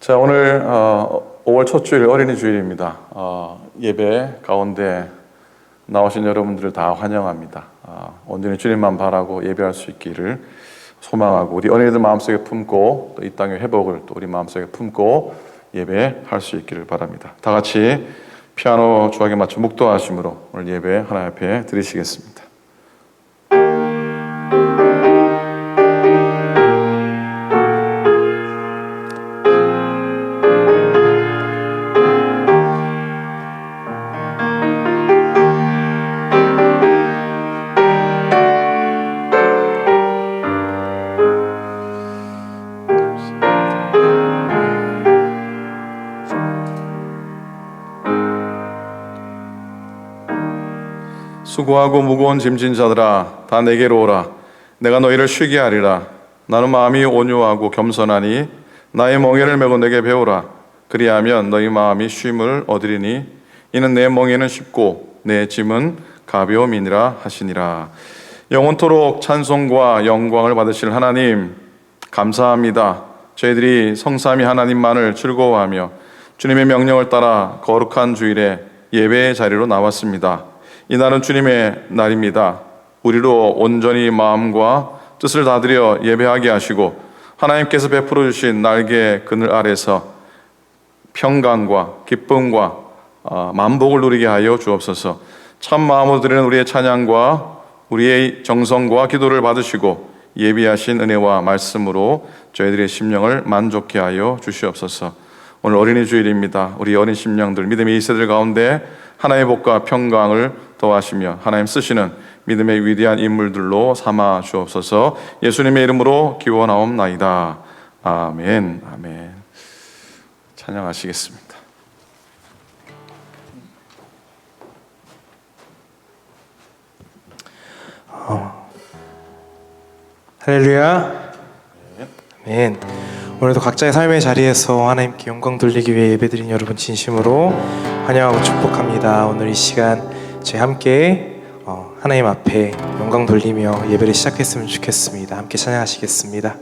자, 오늘 5월 첫 주일 어린이 주일입니다. 예배 가운데 나오신 여러분들을 다 환영합니다. 온전히 주님만 바라고 예배할 수 있기를 소망하고, 우리 어린이들 마음속에 품고 또 이 땅의 회복을 또 우리 마음속에 품고 예배할 수 있기를 바랍니다. 다 같이 피아노 주악에 맞춰 묵도하심으로 오늘 예배 하나님 앞에 드리시겠습니다. 수고하고 무거운 짐진 자들아, 다 내게로 오라. 내가 너희를 쉬게 하리라. 나는 마음이 온유하고 겸손하니 나의 멍에를 메고 내게 배우라. 그리하면 너희 마음이 쉼을 얻으리니 이는 내 멍에는 쉽고 내 짐은 가벼움이니라 하시니라. 영원토록 찬송과 영광을 받으실 하나님, 감사합니다. 저희들이 성삼위 하나님만을 즐거워하며 주님의 명령을 따라 거룩한 주일에 예배의 자리로 나왔습니다. 이 날은 주님의 날입니다. 우리로 온전히 마음과 뜻을 다드려 예배하게 하시고 하나님께서 베풀어 주신 날개 그늘 아래서 평강과 기쁨과 만복을 누리게 하여 주옵소서. 참 마음으로 드리는 우리의 찬양과 우리의 정성과 기도를 받으시고 예비하신 은혜와 말씀으로 저희들의 심령을 만족케 하여 주시옵소서. 오늘 어린이 주일입니다. 우리 어린 심령들, 믿음의 2세들 가운데 하나님의 복과 평강을 더하시며 하나님 쓰시는 믿음의 위대한 인물들로 삼아 주옵소서. 예수님의 이름으로 기원하옵나이다. 아멘. 아멘. 찬양하시겠습니다. 할렐루야. 아멘. 오늘도 각자의 삶의 자리에서 하나님께 영광 돌리기 위해 예배드린 여러분 진심으로 환영하고 축복합니다. 오늘 이 시간 저희 함께 하나님 앞에 영광 돌리며 예배를 시작했으면 좋겠습니다. 함께 찬양하시겠습니다.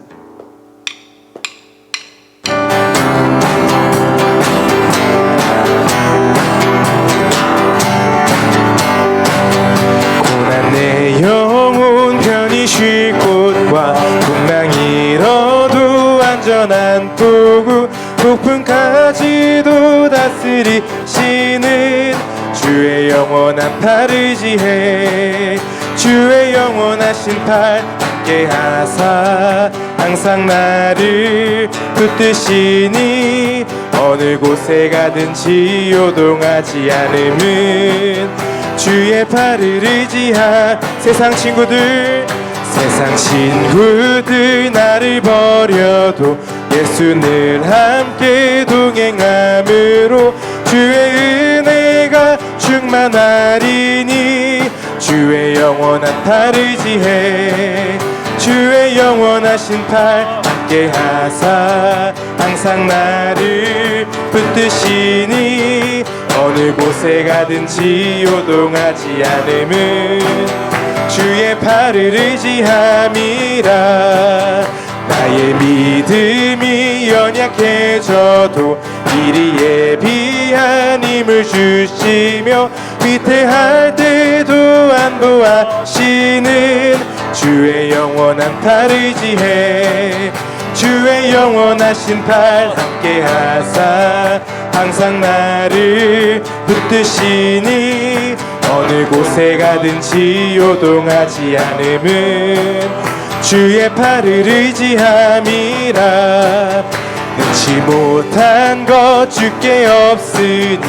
고난 내 영혼 편히 쉴 곳과 풍랑이 잃어도 안전한 도구, 폭풍까지도 다스리시는 주의 영원한 팔을 의지해 주의 영원하신 팔 함께 하사 항상 나를 붙드시니 어느 곳에 가든지 요동하지 않음은 주의 팔을 의지한 세상 친구들 나를 버려도 예수 늘 함께 동행함으로 주의 은혜가 충만하리니 주의 영원한 팔을 의지해 주의 영원하신 팔 함께 하사 항상 나를 붙드시니 어느 곳에 가든지 요동하지 않음은 주의 팔을 의지함이라. 나의 믿음이 연약해져도 미리 예비한 힘을 주시며 위태할 때도 안보하시는 주의 영원한 팔을 의지해 주의 영원하신 팔 함께 하사 항상 나를 붙드시니 어느 곳에 가든지 요동하지 않음은 주의 팔을 의지함이라. 능치 못한 것 주께 없으니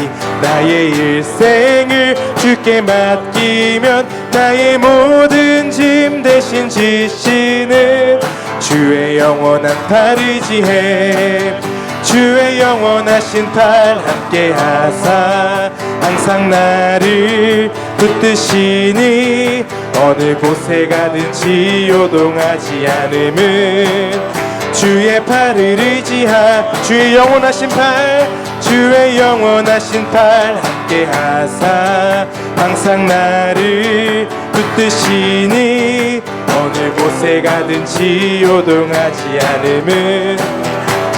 나의 일생을 주께 맡기면 나의 모든 짐 대신 지시는 주의 영원한 팔을 의지해 주의 영원하신 팔 함께 하사 항상 나를 붙드시니 어느 곳에 가든지 요동하지 않음은 주의 팔을 의지하 주의 영원하신 팔 주의 영원하신 팔 함께 하사 항상 나를 붙드시니 어느 곳에 가든지 요동하지 않음은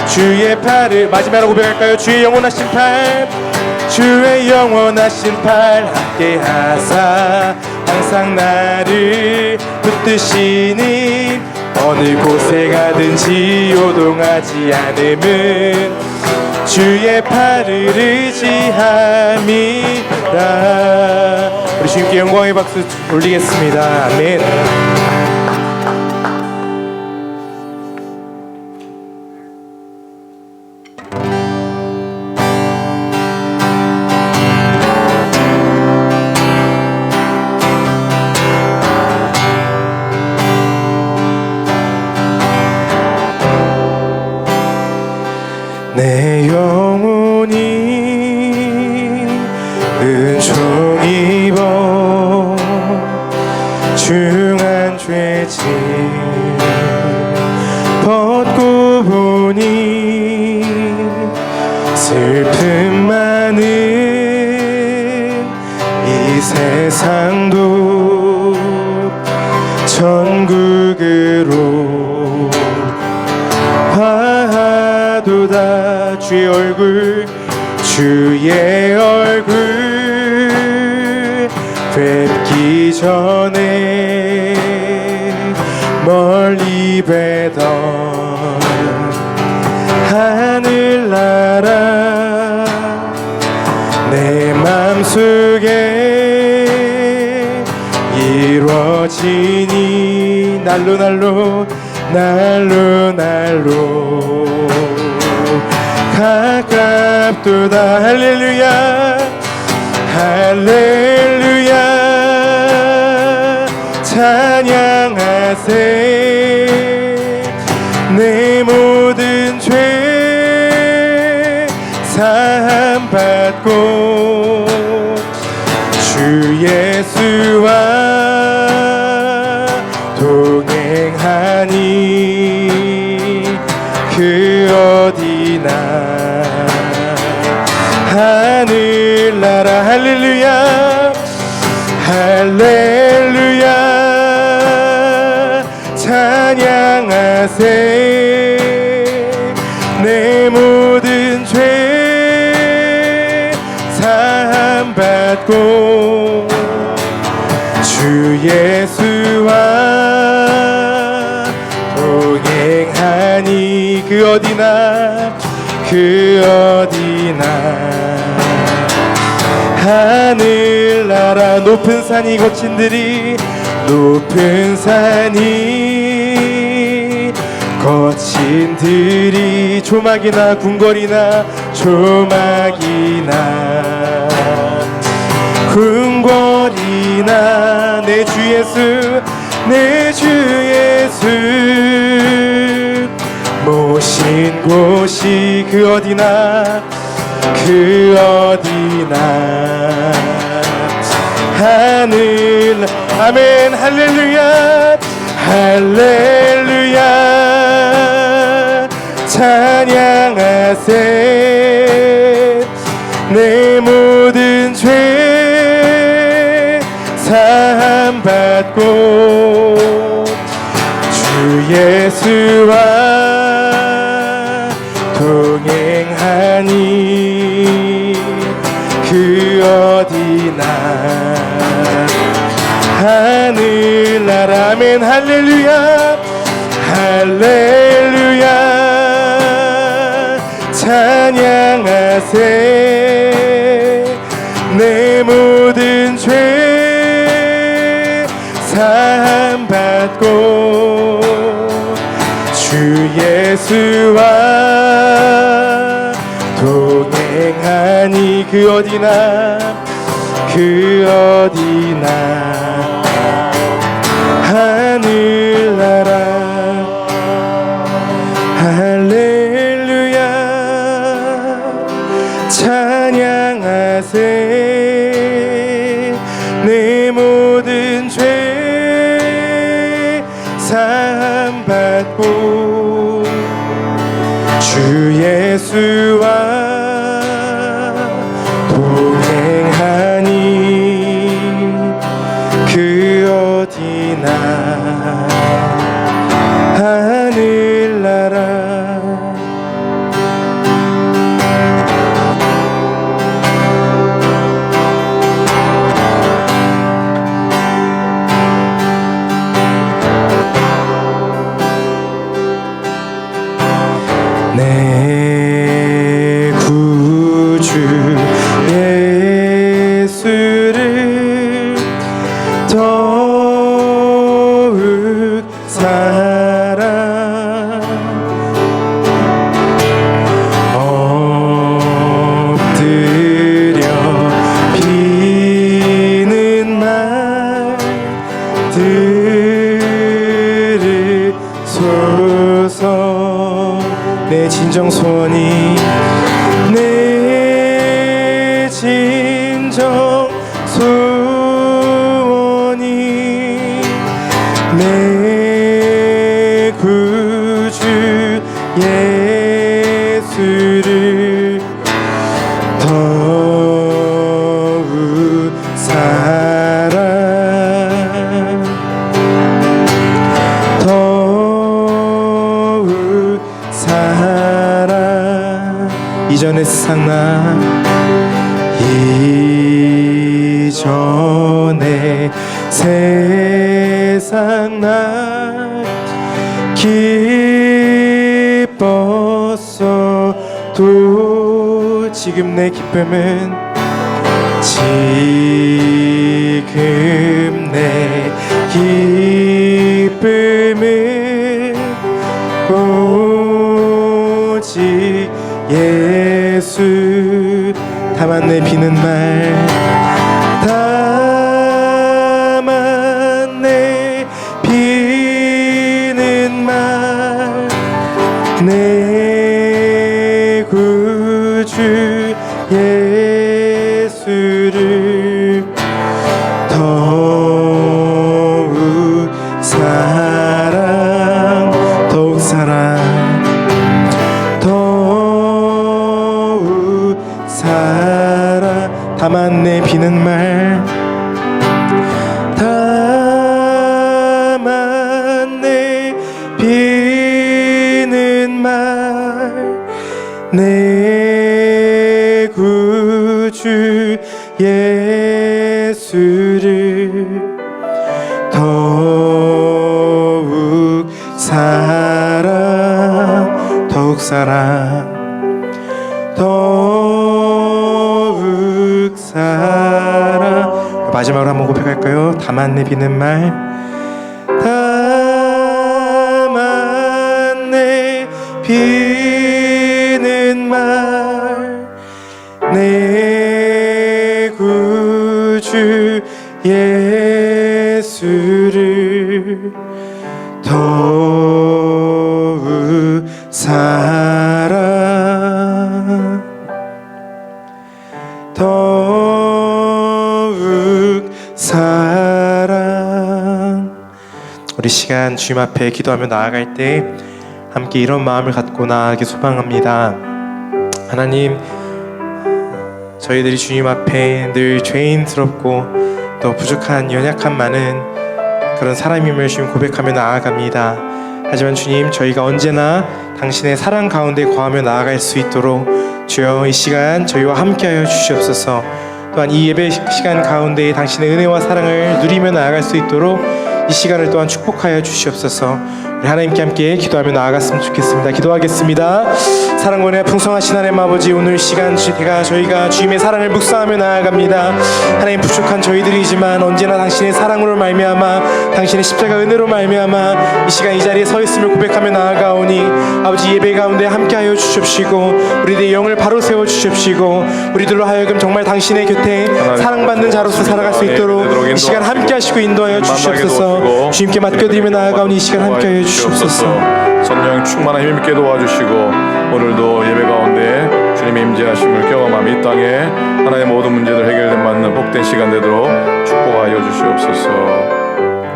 주의 팔을 마지막으로 고백할까요? 주의 영원하신 팔, 주의 영원하신 팔 함께 하사 항상 나를 붙드시니 어느 곳에 가든지 요동하지 않음은 주의 팔을 의지함이다. 우리 주님께 영광의 박수 올리겠습니다. 아멘. 내 영혼이 은총 입어 중한 죄짐 벗고 보니 슬픔 많은 이 세상도 천국으로 화하도다. 주의 얼굴 주의 얼굴 뵙기 전에 멀리 뵈던 하늘나라 내 맘속에 이루어지니 날로 날로 날로 날로 가깝도다. 할렐루야 할렐루야 찬양하세. 내 모든 죄 사함 받고 주 예수와 동행하니 그 어디나 하늘나라 할렐루야 할렐루야 찬양하세. 내 모든 죄 사함 받고 주 예수와 동행하니 그 어디나 그 어디나 하늘나라 높은 산이 거친 들이 높은 산이 거친 들이 조막이나 궁궐이나 조막이나 궁궐이나 내 주 예수 내 주 예수 모신 곳이 그 어디나 그 어디나 하늘 아멘 할렐루야 할렐루야 찬양하세. 내 모든 죄 사함 받고 주 예수와 동행하니 그 어디나 하늘나라 아멘 할렐루야 할렐루야 찬양하세. 내 모든 죄 사함 받고 주 예수와 동행하니 그 어디나 그 어디나 하늘나라 할렐루야 찬양하세. 내 모든 죄 사함 받고 주 예수와 동행하니 그 어디나 하늘나라 주소서. 내 진정 소원이 내 진정 소원이 내 구주 예수를 더욱 사랑 더욱 사랑 이전의 세상 나 이전의 세상 나 기뻤어도 지금 내 기쁨은 지금 내 기쁨은 오직 예수. 다만 내 비는 말 다만 내 비는 말 내 구주 예수를 더욱 사랑 더욱 사랑 더욱 사랑 다만 내 비는 말 다만 내 비는 말 내 구주 예수를 더욱 사랑 더욱 사랑 더욱 사랑. 마지막으로 한번 고백할까요? 다만 내 비는 말 다만 내 비는 말 내 구주 예수를 더욱 사랑 더욱 사랑. 우리 시간 주님 앞에 기도하며 나아갈 때 함께 이런 마음을 갖고 나아가기 소망합니다. 하나님, 저희들이 주님 앞에 늘 죄인스럽고 또 부족한 연약한 많은 그런 사람임을 주님 고백하며 나아갑니다. 하지만 주님, 저희가 언제나 당신의 사랑 가운데 거하며 나아갈 수 있도록 주여 이 시간 저희와 함께하여 주시옵소서. 또한 이 예배 시간 가운데 당신의 은혜와 사랑을 누리며 나아갈 수 있도록 이 시간을 또한 축복하여 주시옵소서. 우리 하나님께 함께 기도하며 나아갔으면 좋겠습니다. 기도하겠습니다. 사랑과 은혜가 풍성하신 하나님 아버지, 오늘 시간 저희가 주님의 사랑을 묵상하며 나아갑니다. 하나님, 부족한 저희들이지만 언제나 당신의 사랑으로 말미암아 당신의 십자가 은혜로 말미암아 이 시간 이 자리에 서 있음을 고백하며 나아가오니 아버지, 예배 가운데 함께하여 주십시고 우리들의 영을 바로 세워 주십시고 우리들로 하여금 정말 당신의 곁에 사랑받는 자로서 살아갈 수 있도록 이 시간 함께하시고 인도하여 주시옵소서. 주님께 맡겨드리며 나아가오니 이 시간 함께하여 주시옵소서. 성령 충만한 힘 있게 도와주시고 오늘도 예배 가운데 주님의 임재하심을 경험하며 이 땅에 하나의 모든 문제들 해결된 맞는 복된 시간 되도록 축복하여 주시옵소서.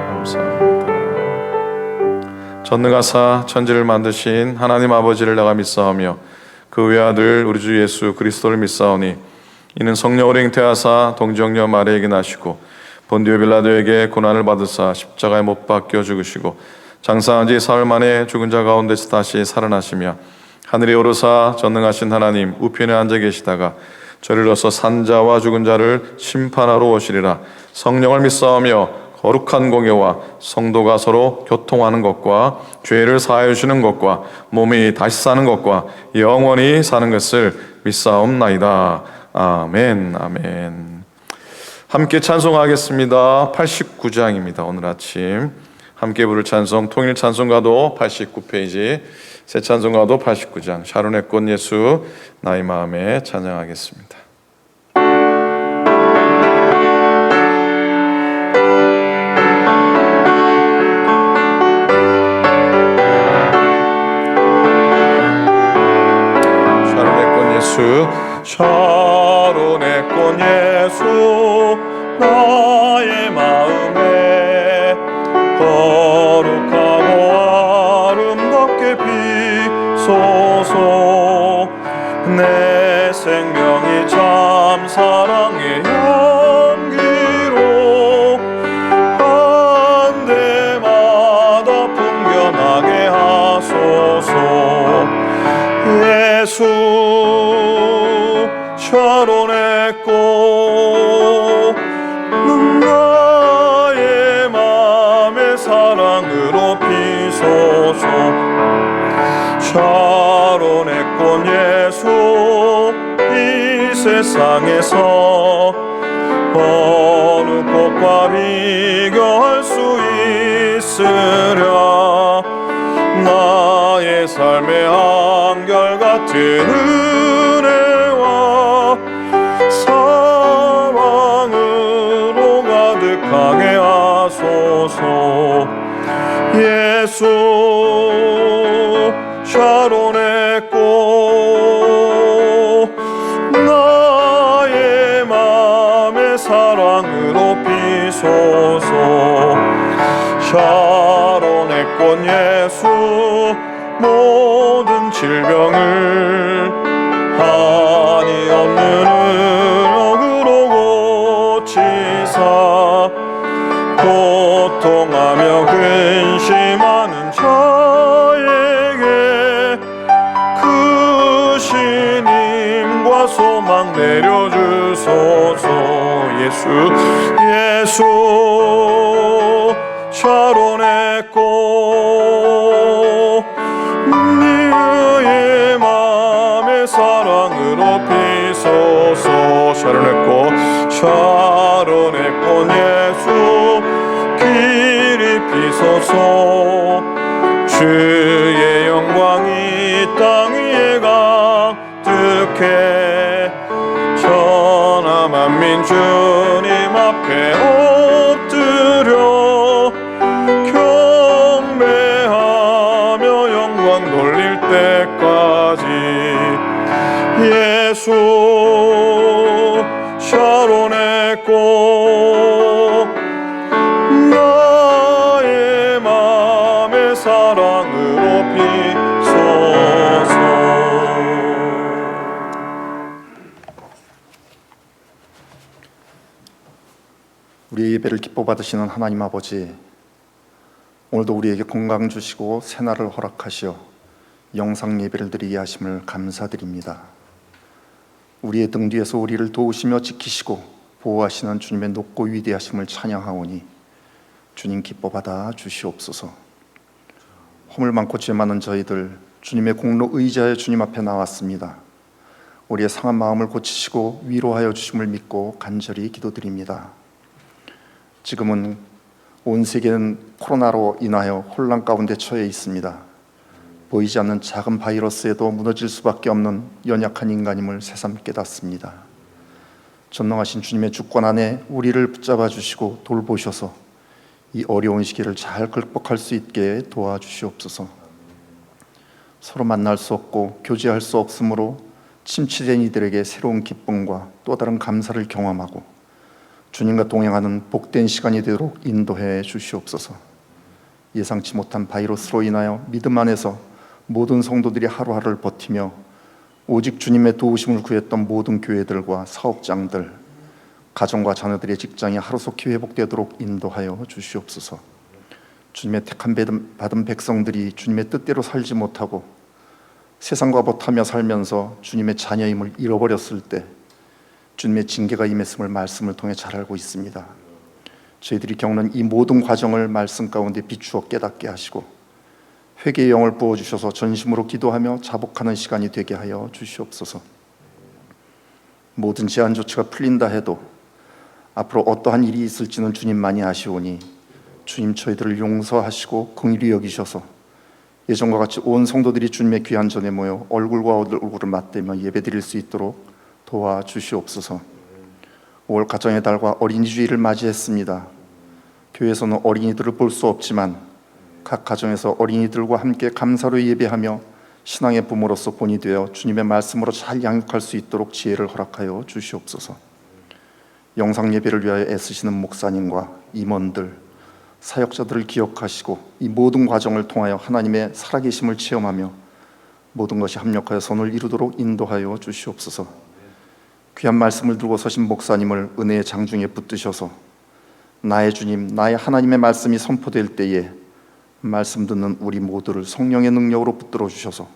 감사합니다. 전능하사 천지를 만드신 하나님 아버지를 내가 믿사오며 그 외아들 우리 주 예수 그리스도를 믿사오니 이는 성령으로 잉태하사 동정녀 마리아에게 나시고 본디오 빌라도에게 고난을 받으사 십자가에 못 박혀 죽으시고 장사한 지 사흘 만에 죽은 자 가운데서 다시 살아나시며 하늘에 오르사 전능하신 하나님 우편에 앉아 계시다가 저리로서 산자와 죽은 자를 심판하러 오시리라. 성령을 믿사오며 거룩한 공예와 성도가 서로 교통하는 것과 죄를 사하여 주시는 것과 몸이 다시 사는 것과 영원히 사는 것을 믿사옵나이다. 아멘. 아멘. 함께 찬송하겠습니다. 89장입니다. 오늘 아침 함께 부를 찬송 통일 찬송가도 89페이지, 새 찬송가도 89장 샤론의 꽃 예수 나의 마음에 찬양하겠습니다. 예수 샤론의 꽃 예수 나의 마음에 거룩하고 아름답게 비소서. 내 생명이 참 사랑의 향기로 한 데마다 풍겨나게 하소서. 예수 샤론의 꽃 나의 맘의 사랑으로 피소서. 샤론의 꽃 예수 이 세상에서 어느 꽃과 비교할 수 있으랴. 나의 삶의 한결같은 은혜와 사랑으로 가득하게 하소서. 예수 샤론의 꽃 나의 맘의 사랑으로 피소서. 샤론의 꽃 예수 모든 질병을 한이 없는 은옥으로 고치사 고통하며 근심하는 자에게 그 신임과 소망 내려주소서. 예수 샤론의 꽃 너의 맘의 사랑으로 피소서. 샤론의 꽃 예수 길이 피소서. 주의 영광이 땅 위에 가득해 천하 만민 주님 앞에 엎드려 경배하며 영광 돌릴 때까지. 예수 샤론의 꽃 나의 맘의 사랑으로 피소서. 우리의 예배를 기뻐 받으시는 하나님 아버지, 오늘도 우리에게 건강 주시고 새날을 허락하시어 영상 예배를 드리게 하심을 감사드립니다. 우리의 등 뒤에서 우리를 도우시며 지키시고 보호하시는 주님의 높고 위대하심을 찬양하오니 주님 기뻐 받아 주시옵소서. 허물 많고 죄 많은 저희들 주님의 공로 의지하여 주님 앞에 나왔습니다. 우리의 상한 마음을 고치시고 위로하여 주심을 믿고 간절히 기도드립니다. 지금은 온 세계는 코로나로 인하여 혼란 가운데 처해 있습니다. 보이지 않는 작은 바이러스에도 무너질 수밖에 없는 연약한 인간임을 새삼 깨닫습니다. 전능하신 주님의 주권 안에 우리를 붙잡아 주시고 돌보셔서 이 어려운 시기를 잘 극복할 수 있게 도와주시옵소서. 서로 만날 수 없고 교제할 수 없으므로 침체된 이들에게 새로운 기쁨과 또 다른 감사를 경험하고 주님과 동행하는 복된 시간이 되도록 인도해 주시옵소서. 예상치 못한 바이러스로 인하여 믿음 안에서 모든 성도들이 하루하루를 버티며 오직 주님의 도우심을 구했던 모든 교회들과 사업장들, 가정과 자녀들의 직장이 하루속히 회복되도록 인도하여 주시옵소서. 주님의 택함 받은 백성들이 주님의 뜻대로 살지 못하고 세상과 버타며 살면서 주님의 자녀임을 잃어버렸을 때 주님의 징계가 임했음을 말씀을 통해 잘 알고 있습니다. 저희들이 겪는 이 모든 과정을 말씀 가운데 비추어 깨닫게 하시고 회개의 영을 부어주셔서 전심으로 기도하며 자복하는 시간이 되게 하여 주시옵소서. 모든 제한 조치가 풀린다 해도 앞으로 어떠한 일이 있을지는 주님만이 아시오니 주님 저희들을 용서하시고 긍휼히 여기셔서 예전과 같이 온 성도들이 주님의 귀한 전에 모여 얼굴과 얼굴을 맞대며 예배드릴 수 있도록 도와주시옵소서. 5월 가정의 달과 어린이 주일을 맞이했습니다. 교회에서는 어린이들을 볼 수 없지만 각 가정에서 어린이들과 함께 감사로 예배하며 신앙의 부모로서 본이 되어 주님의 말씀으로 잘 양육할 수 있도록 지혜를 허락하여 주시옵소서. 영상 예배를 위하여 애쓰시는 목사님과 임원들, 사역자들을 기억하시고 이 모든 과정을 통하여 하나님의 살아계심을 체험하며 모든 것이 합력하여 선을 이루도록 인도하여 주시옵소서. 귀한 말씀을 들고 서신 목사님을 은혜의 장중에 붙드셔서 나의 주님, 나의 하나님의 말씀이 선포될 때에 말씀 듣는 우리 모두를 성령의 능력으로 붙들어 주셔서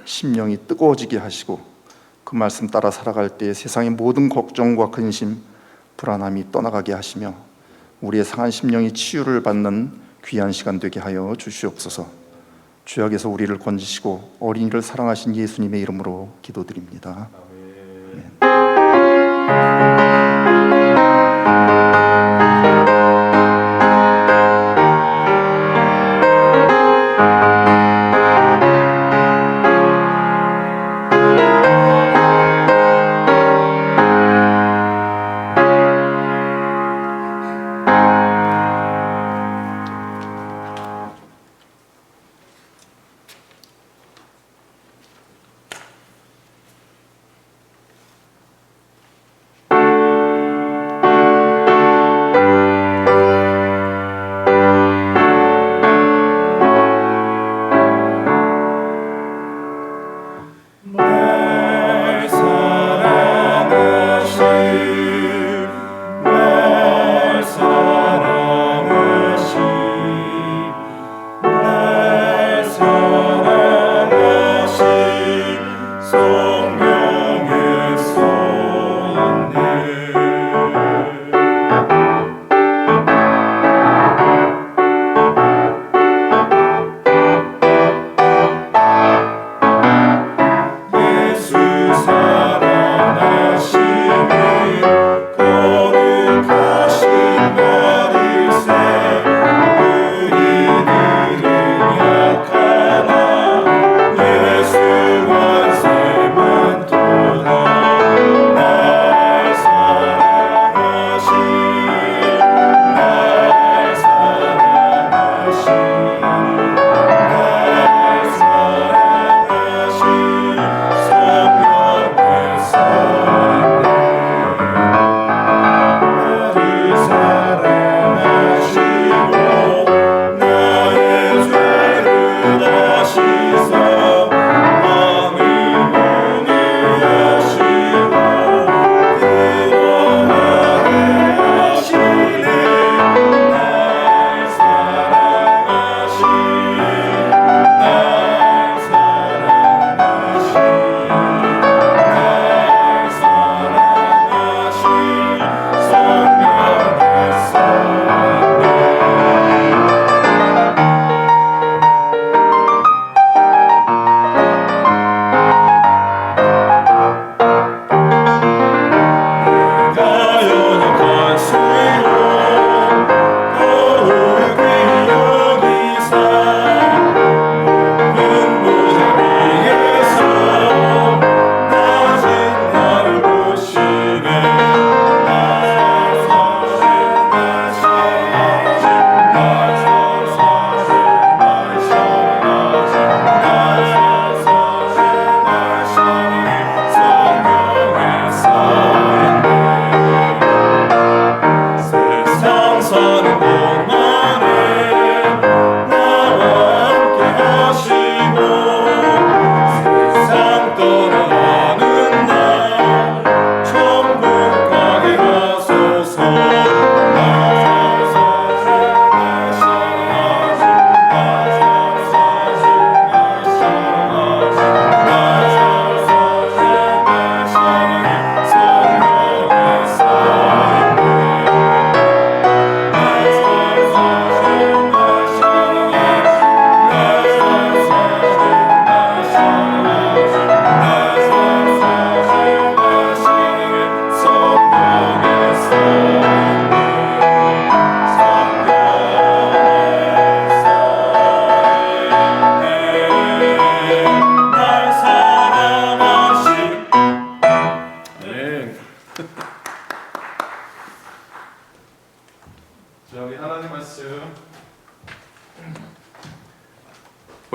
심령이 뜨거워지게 하시고 그 말씀 따라 살아갈 때에 세상의 모든 걱정과 근심, 불안함이 떠나가게 하시며 우리의 상한 심령이 치유를 받는 귀한 시간 되게 하여 주시옵소서. 죄악에서 우리를 건지시고 어린이를 사랑하신 예수님의 이름으로 기도드립니다.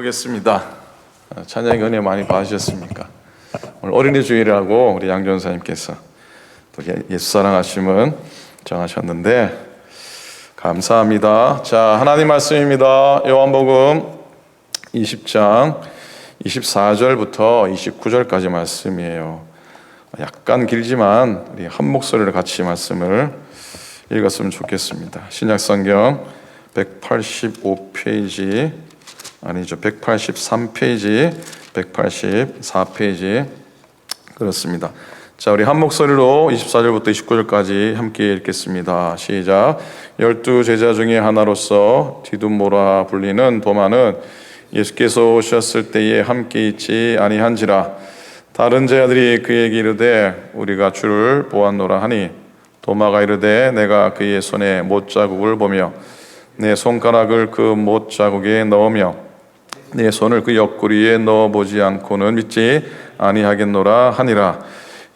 보겠습니다. 찬양의 은혜 많이 받으셨습니까? 오늘 어린이 주일이라고 우리 양 전사님께서 또 예수 사랑하심은 정하셨는데 감사합니다. 자, 하나님 말씀입니다. 요한복음 20장 24절부터 29절까지 말씀이에요. 약간 길지만 우리 한 목소리로 같이 말씀을 읽었으면 좋겠습니다. 신약성경 185페이지 아니죠, 183페이지, 184페이지 그렇습니다. 자, 우리 한 목소리로 24절부터 29절까지 함께 읽겠습니다. 시작. 12 제자 중에 하나로서 디두모라 불리는 도마는 예수께서 오셨을 때에 함께 있지 아니한지라. 다른 제자들이 그에게 이르되 우리가 주를 보았노라 하니 도마가 이르되 내가 그의 손에 못자국을 보며 내 손가락을 그 못자국에 넣으며 내 손을 그 옆구리에 넣어보지 않고는 믿지 아니하겠노라 하니라.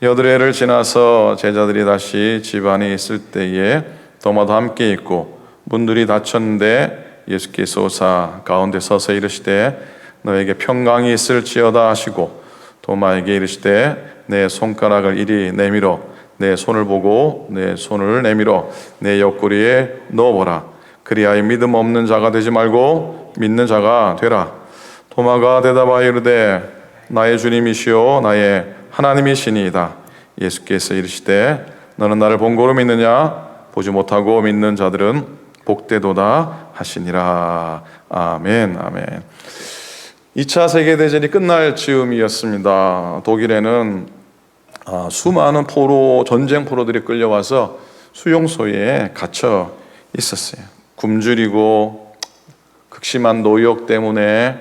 여드레를 지나서 제자들이 다시 집 안에 있을 때에 도마도 함께 있고 문들이 닫혔는데 예수께서 오사 가운데 서서 이르시되 너에게 평강이 있을지어다 하시고 도마에게 이르시되 내 손가락을 이리 내밀어 내 손을 보고 내 손을 내밀어 내 옆구리에 넣어보라. 그리하여 믿음 없는 자가 되지 말고 믿는 자가 되라. 도마가 대답하여 이르되 나의 주님이시오 나의 하나님이시니이다. 예수께서 이르시되 너는 나를 본고로 믿느냐? 보지 못하고 믿는 자들은 복되도다 하시니라. 아멘. 아멘. 2차 세계대전이 끝날 즈음이었습니다. 독일에는 수많은 전쟁 포로들이 끌려와서 수용소에 gat혀 있었어요. 굶주리고 극심한 노역 때문에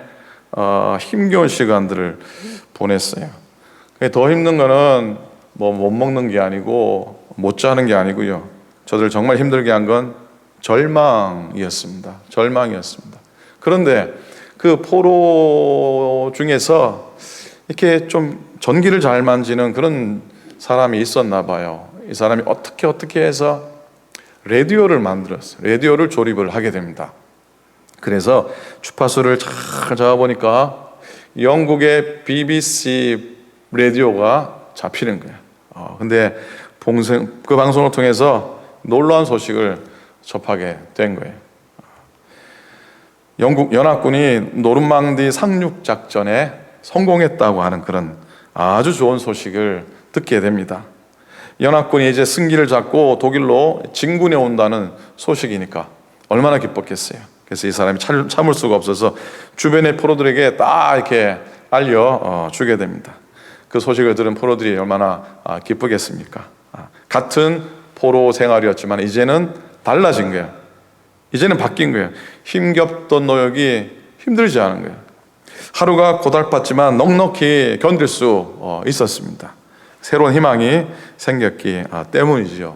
힘겨운 시간들을 보냈어요. 더 힘든 거는 못 먹는 게 아니고 못 자는 게 아니고요. 저들 정말 힘들게 한 건 절망이었습니다. 절망이었습니다. 그런데 그 포로 중에서 이렇게 좀 전기를 잘 만지는 그런 사람이 있었나 봐요. 이 사람이 어떻게 해서 라디오를 만들었어요. 라디오를 조립을 하게 됩니다. 그래서 주파수를 잘 잡아보니까 영국의 BBC 라디오가 잡히는 거예요. 근데 그 방송을 통해서 놀라운 소식을 접하게 된 거예요. 영국 연합군이 노르망디 상륙 작전에 성공했다고 하는 그런 아주 좋은 소식을 듣게 됩니다. 연합군이 이제 승기를 잡고 독일로 진군해 온다는 소식이니까 얼마나 기뻤겠어요. 그래서 이 사람이 참을 수가 없어서 주변의 포로들에게 딱 이렇게 알려주게 됩니다. 그 소식을 들은 포로들이 얼마나 기쁘겠습니까? 같은 포로 생활이었지만 이제는 달라진 거예요. 이제는 바뀐 거예요. 힘겹던 노역이 힘들지 않은 거예요. 하루가 고달팠지만 넉넉히 견딜 수 있었습니다. 새로운 희망이 생겼기 때문이죠.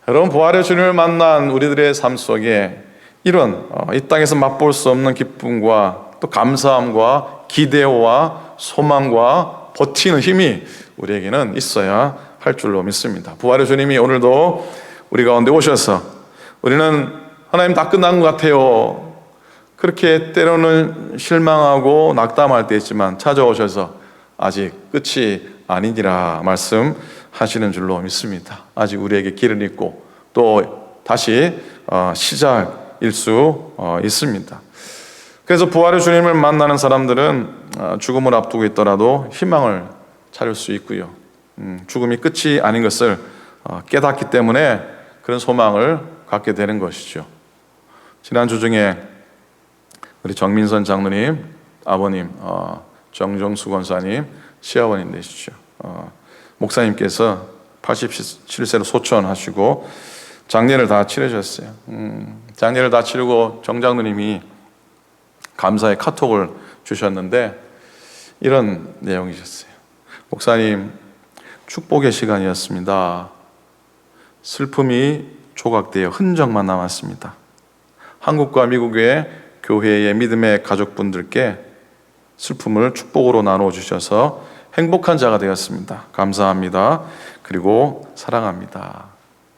여러분, 부활의 주님을 만난 우리들의 삶 속에 이런 이 땅에서 맛볼 수 없는 기쁨과 또 감사함과 기대와 소망과 버티는 힘이 우리에게는 있어야 할 줄로 믿습니다. 부활의 주님이 오늘도 우리 가운데 오셔서 우리는 하나님 다 끝난 것 같아요, 그렇게 때로는 실망하고 낙담할 때 있지만 찾아오셔서 아직 끝이 아니니라 말씀하시는 줄로 믿습니다. 아직 우리에게 길은 있고 또 다시 시작일 수 있습니다. 그래서 부활의 주님을 만나는 사람들은 죽음을 앞두고 있더라도 희망을 찾을 수 있고요. 죽음이 끝이 아닌 것을 깨닫기 때문에 그런 소망을 갖게 되는 것이죠. 지난주 중에 우리 정민선 장로님, 아버님, 정정수 권사님, 시아버님 되시죠. 목사님께서 87세로 소천하시고 장례를 다 치르셨어요. 장례를 다 치르고 정 장로님이 감사의 카톡을 주셨는데 이런 내용이셨어요. 목사님, 축복의 시간이었습니다. 슬픔이 조각되어 흔적만 남았습니다. 한국과 미국의 교회의 믿음의 가족분들께 슬픔을 축복으로 나눠주셔서 행복한 자가 되었습니다. 감사합니다. 그리고 사랑합니다.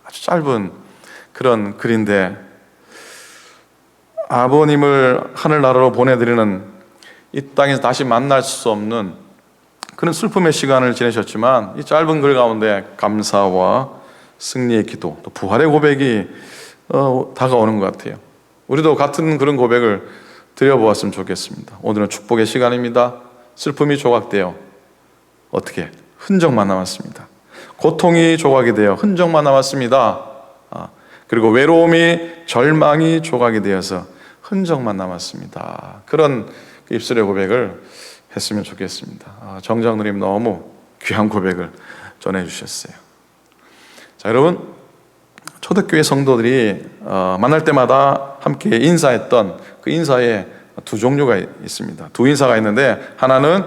아주 짧은 그런 글인데 아버님을 하늘나라로 보내드리는 이 땅에서 다시 만날 수 없는 그런 슬픔의 시간을 지내셨지만 이 짧은 글 가운데 감사와 승리의 기도, 또 부활의 고백이 다가오는 것 같아요. 우리도 같은 그런 고백을 드려보았으면 좋겠습니다. 오늘은 축복의 시간입니다. 슬픔이 조각되어 어떻게 흔적만 남았습니다. 고통이 조각이 되어 흔적만 남았습니다. 그리고 외로움이 절망이 조각이 되어서 흔적만 남았습니다. 그런 입술의 고백을 했으면 좋겠습니다. 정정 누님 너무 귀한 고백을 전해주셨어요. 자, 여러분, 초대교회 성도들이 만날 때마다 함께 인사했던 그 인사에 두 종류가 있습니다. 두 인사가 있는데, 하나는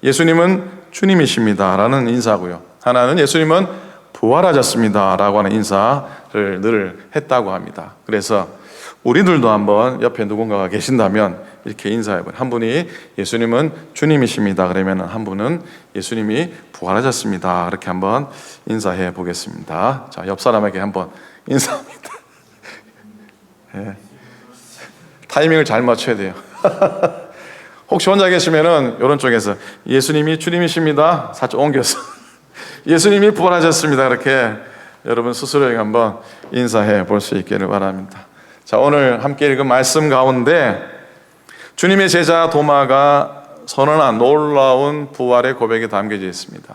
예수님은 주님이십니다 라는 인사고요, 하나는 예수님은 부활하셨습니다 라고 하는 인사를 늘 했다고 합니다. 그래서 우리들도 한번 옆에 누군가가 계신다면 이렇게 인사해봐요. 한 분이 예수님은 주님이십니다 그러면 한 분은 예수님이 부활하셨습니다 이렇게 한번 인사해 보겠습니다. 자, 옆 사람에게 한번 인사합니다. 네. 타이밍을 잘 맞춰야 돼요. 혹시 혼자 계시면은 오른쪽에서 예수님이 주님이십니다 살짝 옮겨서 예수님이 부활하셨습니다 그렇게 여러분 스스로에게 한번 인사해 볼 수 있기를 바랍니다. 자, 오늘 함께 읽은 말씀 가운데 주님의 제자 도마가 선언한 놀라운 부활의 고백이 담겨져 있습니다.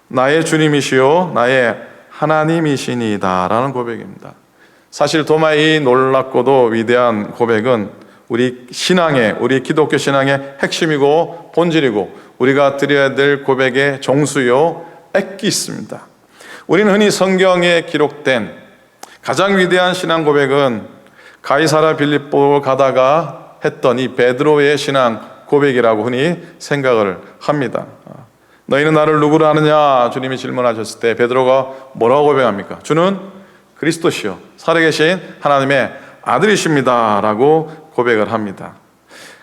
나의 주님이시요 나의 하나님이시니다 라는 고백입니다. 사실 도마의 이 놀랍고도 위대한 고백은 우리 신앙의, 우리 기독교 신앙의 핵심이고 본질이고 우리가 드려야 될 고백의 정수요 액기있습니다. 우리는 흔히 성경에 기록된 가장 위대한 신앙 고백은 가이사랴 빌립보 가다가 했던 이 베드로의 신앙 고백이라고 흔히 생각을 합니다. 너희는 나를 누구로 아느냐 주님이 질문하셨을 때 베드로가 뭐라고 고백합니까? 주는 그리스도시요 살아계신 하나님의 아들이십니다 라고 고백을 합니다.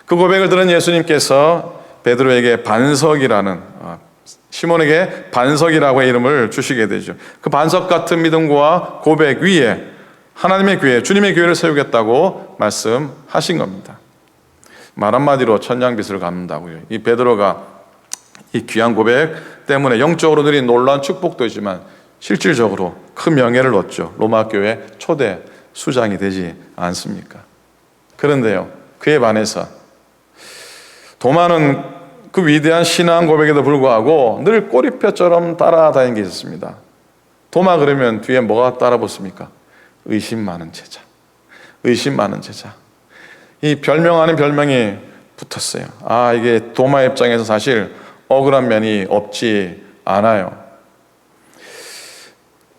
그 고백을 들은 예수님께서 베드로에게 반석이라는, 시몬에게 반석이라고 이름을 주시게 되죠. 그 반석 같은 믿음과 고백 위에 하나님의 교회, 주님의 교회를 세우겠다고 말씀하신 겁니다. 말 한마디로 천냥빚을 갚는다고요. 이 베드로가 이 귀한 고백 때문에 영적으로 누린 놀라운 축복도 있지만 실질적으로 큰 명예를 얻죠. 로마 교회 초대 수장이 되지 않습니까? 그런데요, 그에 반해서 도마는 그 위대한 신앙 고백에도 불구하고 늘 꼬리표처럼 따라다니는 게 있었습니다. 도마 그러면 뒤에 뭐가 따라붙습니까? 의심 많은 제자. 의심 많은 제자. 이 별명 아닌 별명이 붙었어요. 이게 도마 입장에서 사실 억울한 면이 없지 않아요.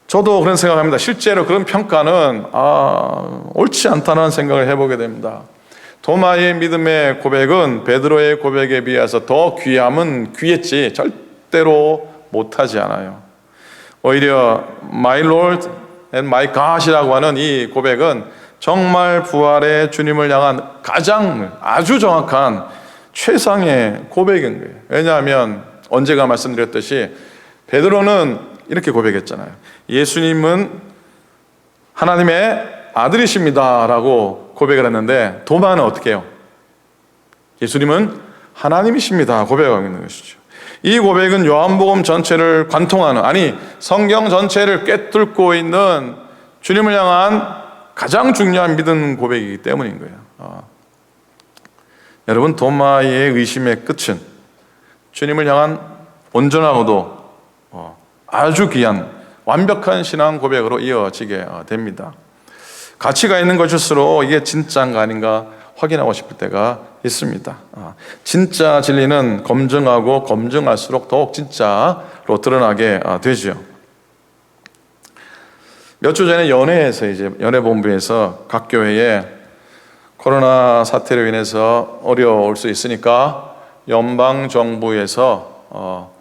저도 그런 생각합니다. 실제로 그런 평가는 옳지 않다는 생각을 해보게 됩니다. 도마의 믿음의 고백은 베드로의 고백에 비해서 더 귀함은 귀했지 절대로 못하지 않아요. 오히려 My Lord and My God이라고 하는 이 고백은 정말 부활의 주님을 향한 가장 아주 정확한 최상의 고백인 거예요. 왜냐하면 언제가 말씀드렸듯이 베드로는 이렇게 고백했잖아요. 예수님은 하나님의 아들이십니다 라고 고백을 했는데 도마는 어떻게 해요? 예수님은 하나님이십니다 고백하고 있는 것이죠. 이 고백은 요한복음 전체를 관통하는, 성경 전체를 꿰뚫고 있는 주님을 향한 가장 중요한 믿음 고백이기 때문인 거예요. 여러분, 도마의 의심의 끝은 주님을 향한 온전하고도 아주 귀한 완벽한 신앙 고백으로 이어지게 됩니다. 가치가 있는 것일수록 이게 진짜인가 아닌가 확인하고 싶을 때가 있습니다. 진짜 진리는 검증하고 검증할수록 더욱 진짜로 드러나게 되죠. 몇 주 전에 연회본부에서 각 교회에 코로나 사태로 인해서 어려울 수 있으니까 연방 정부에서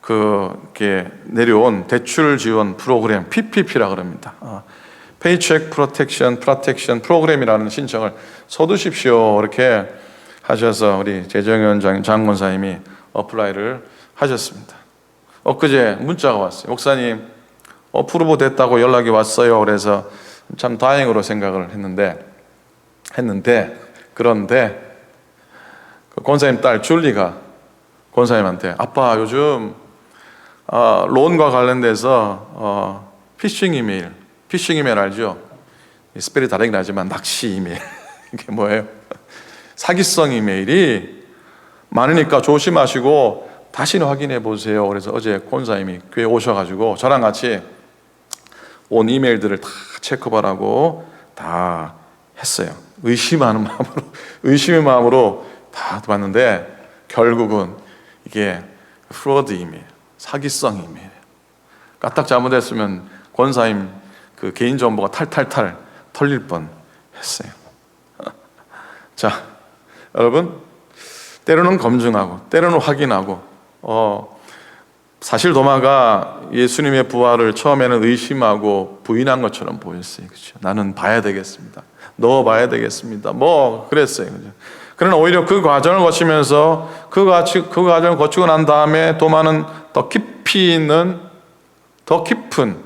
그게 내려온 대출 지원 프로그램 PPP라 그럽니다. Paycheck Protection 프로그램이라는 신청을 서두십시오 이렇게 하셔서 우리 재정위원 장권사님이 어플라이를 하셨습니다. 엊그제 문자가 왔어요. 목사님 어프로브 됐다고 연락이 왔어요. 그래서 참 다행으로 생각을 했는데 그런데 그 권사님 딸 줄리가 권사님한테 아빠 요즘 론과 관련돼서 피싱 이메일 알죠? 스펠이 다르긴 하지만 낚시 이메일 이게 뭐예요? 사기성 이메일이 많으니까 조심하시고 다시 확인해 보세요. 그래서 어제 권사님이 교회 오셔가지고 저랑 같이 온 이메일들을 다 체크하라고 다 했어요. 의심의 마음으로 다 봤는데 결국은 이게 프로드 이메일, 사기성 이메일. 까딱 잘못했으면 권사님 그 개인 정보가 탈탈탈 털릴 뻔했어요. 자, 여러분 때로는 검증하고 때로는 확인하고 사실 도마가 예수님의 부활을 처음에는 의심하고 부인한 것처럼 보였어요. 그렇죠? 나는 봐야 되겠습니다. 넣어봐야 되겠습니다. 뭐 그랬어요. 그렇죠? 그러나 오히려 그 과정을 거치면서 그 과정을 거치고 난 다음에 도마는 더 깊이 있는 더 깊은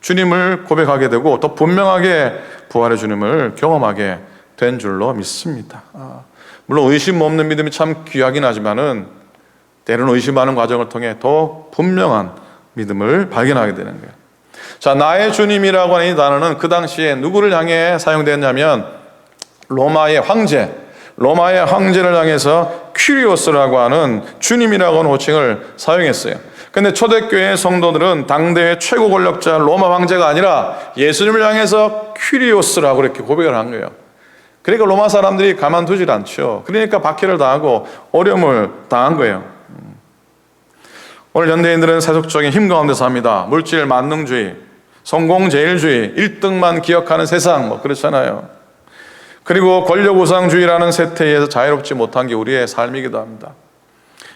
주님을 고백하게 되고 더 분명하게 부활의 주님을 경험하게 된 줄로 믿습니다. 물론 의심 없는 믿음이 참 귀하긴 하지만은 때로는 의심하는 과정을 통해 더 분명한 믿음을 발견하게 되는 거예요. 자, 나의 주님이라고 하는 이 단어는 그 당시에 누구를 향해 사용됐냐면 로마의 황제를 향해서 퀴리오스라고 하는 주님이라고 하는 호칭을 사용했어요. 근데 초대교회 성도들은 당대의 최고 권력자 로마 황제가 아니라 예수님을 향해서 퀴리오스라고 이렇게 고백을 한 거예요. 그러니까 로마 사람들이 가만두질 않죠. 그러니까 박해를 당하고 어려움을 당한 거예요. 오늘 현대인들은 세속적인 힘 가운데 삽니다. 물질 만능주의, 성공제일주의, 1등만 기억하는 세상 뭐 그렇잖아요. 그리고 권력우상주의라는 세태에서 자유롭지 못한 게 우리의 삶이기도 합니다.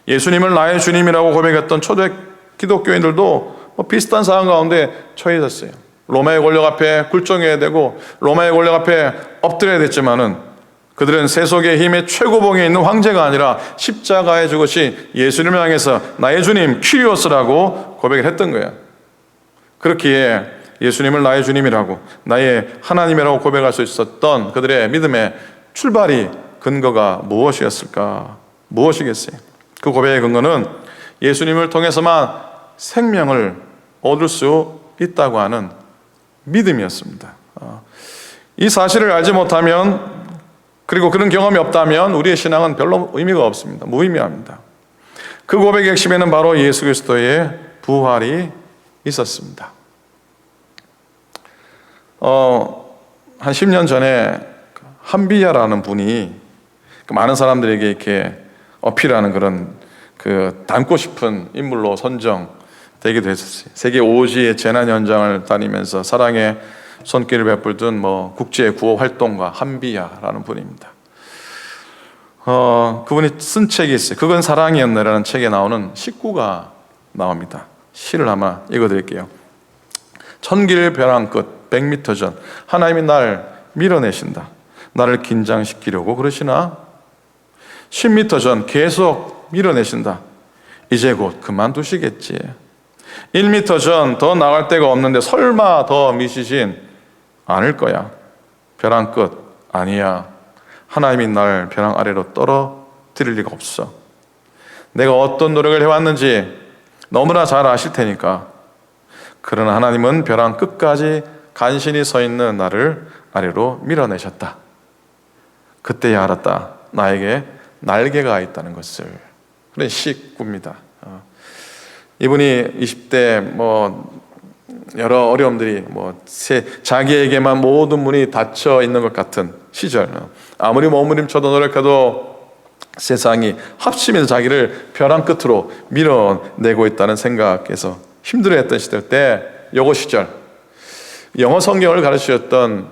예수님을 나의 주님이라고 고백했던 초대 기독교인들도 비슷한 상황 가운데 처해 있었어요. 로마의 권력 앞에 굴종해야 되고 로마의 권력 앞에 엎드려야 됐지만은 그들은 세속의 힘의 최고봉에 있는 황제가 아니라 십자가에 죽으신 예수님을 향해서 나의 주님 퀴리오스라고 고백을 했던 거예요. 그렇기에 예수님을 나의 주님이라고 나의 하나님이라고 고백할 수 있었던 그들의 믿음의 출발이 근거가 무엇이었을까? 무엇이겠어요? 그 고백의 근거는 예수님을 통해서만 생명을 얻을 수 있다고 하는 믿음이었습니다. 이 사실을 알지 못하면 그리고 그런 경험이 없다면 우리의 신앙은 별로 의미가 없습니다. 무의미합니다. 그 고백의 핵심에는 바로 예수 그리스도의 부활이 있었습니다. 한 10년 전에 한비야라는 분이 많은 사람들에게 이렇게 어필하는 그런 그 닮고 싶은 인물로 선정되기도 했었어요. 세계 5지의 재난 현장을 다니면서 사랑의 손길을 베풀던 국제 구호 활동가 한비야라는 분입니다. 그분이 쓴 책이 있어요. 그건 사랑이었네라는 책에 나오는 식구가 나옵니다. 시를 아마 읽어드릴게요. 천길 벼랑 끝 100m 전 하나님이 날 밀어내신다. 나를 긴장시키려고 그러시나? 10m 전 계속 밀어내신다. 이제 곧 그만두시겠지. 1m 전 더 나갈 데가 없는데 설마 더 미시진 않을 거야. 벼랑 끝 아니야. 하나님이 날 벼랑 아래로 떨어뜨릴 리가 없어. 내가 어떤 노력을 해왔는지 너무나 잘 아실 테니까. 그러나 하나님은 벼랑 끝까지 간신히 서 있는 나를 아래로 밀어내셨다. 그때야 알았다. 나에게 날개가 있다는 것을. 그런 식구입니다. 이분이 20대 여러 어려움들이 자기에게만 모든 문이 닫혀 있는 것 같은 시절, 아무리 몸부림쳐도 노력해도 세상이 합치면서 자기를 벼랑 끝으로 밀어내고 있다는 생각에서 힘들어했던 시절 때 요거 시절 영어 성경을 가르치셨던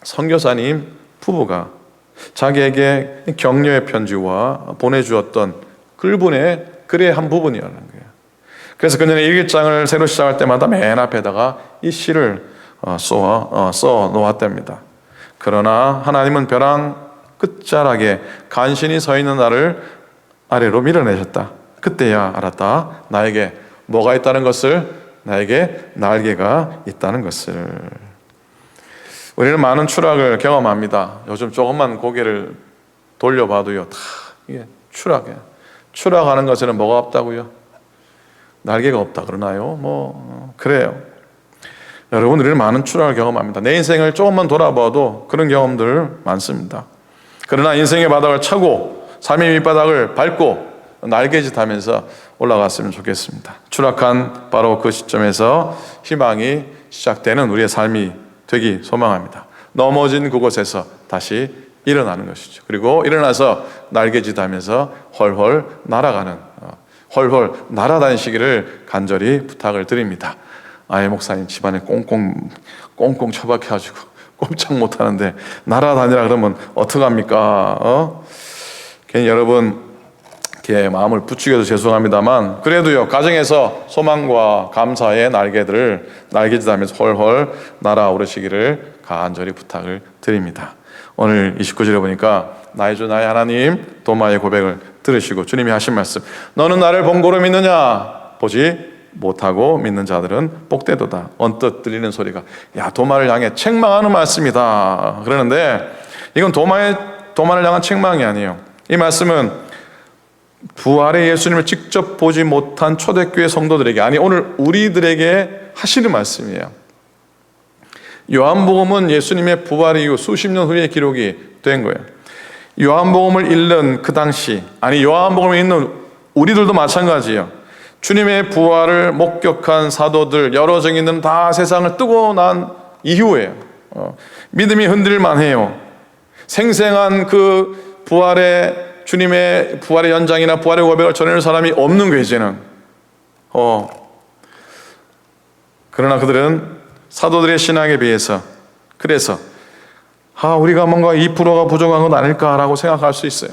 선교사님 부부가 자기에게 격려의 편지와 보내주었던 글분의 글의 한 부분이라는 거예요. 그래서 그녀는 일기장을 새로 시작할 때마다 맨 앞에다가 이 시를 써 놓았답니다. 그러나 하나님은 벼랑 끝자락에 간신히 서 있는 나를 아래로 밀어내셨다. 그때야 알았다. 나에게 뭐가 있다는 것을, 나에게 날개가 있다는 것을. 우리는 많은 추락을 경험합니다. 요즘 조금만 고개를 돌려봐도요, 다 이게 추락이에요. 추락하는 것에는 뭐가 없다고요? 날개가 없다 그러나요? 그래요. 여러분, 우리는 많은 추락을 경험합니다. 내 인생을 조금만 돌아봐도 그런 경험들 많습니다. 그러나 인생의 바닥을 차고 삶의 밑바닥을 밟고 날개짓하면서 올라갔으면 좋겠습니다. 추락한 바로 그 시점에서 희망이 시작되는 우리의 삶이 되기 소망합니다. 넘어진 그곳에서 다시 일어나는 것이죠. 그리고 일어나서 날개짓하면서 훨훨 날아가는, 훨훨 날아다니시기를 간절히 부탁을 드립니다. 아예 목사님 집안에 꽁꽁 처박혀가지고 꼼짝 못하는데 날아다니라 그러면 어떡합니까? 괜히 여러분 이렇게 마음을 부추겨서 죄송합니다만, 그래도요, 가정에서 소망과 감사의 날개들을 날개짓하면서 헐헐 날아오르시기를 간절히 부탁을 드립니다. 오늘 29절에 보니까 나의 주 나의 하나님 도마의 고백을 들으시고 주님이 하신 말씀, 너는 나를 본고로 믿느냐? 보지 못하고 믿는 자들은 복되도다. 언뜻 들리는 소리가, 야, 도마를 향해 책망하는 말씀이다 그러는데, 이건 도마를 향한 책망이 아니에요. 이 말씀은 부활의 예수님을 직접 보지 못한 초대교회 성도들에게, 아니 오늘 우리들에게 하시는 말씀이에요. 요한복음은 예수님의 부활 이후 수십 년 후에 기록이 된 거예요. 요한복음을 읽는 그 당시, 아니 요한복음을 읽는 우리들도 마찬가지예요. 주님의 부활을 목격한 사도들, 여러 증인들은 다 세상을 뜨고 난 이후에요. 믿음이 흔들만 해요. 생생한 그 주님의 부활의 연장이나 부활의 고백을 전하는 사람이 없는 거예요, 이제는. 그러나 그들은 사도들의 신앙에 비해서, 그래서 우리가 뭔가 2%가 부족한 건 아닐까라고 생각할 수 있어요.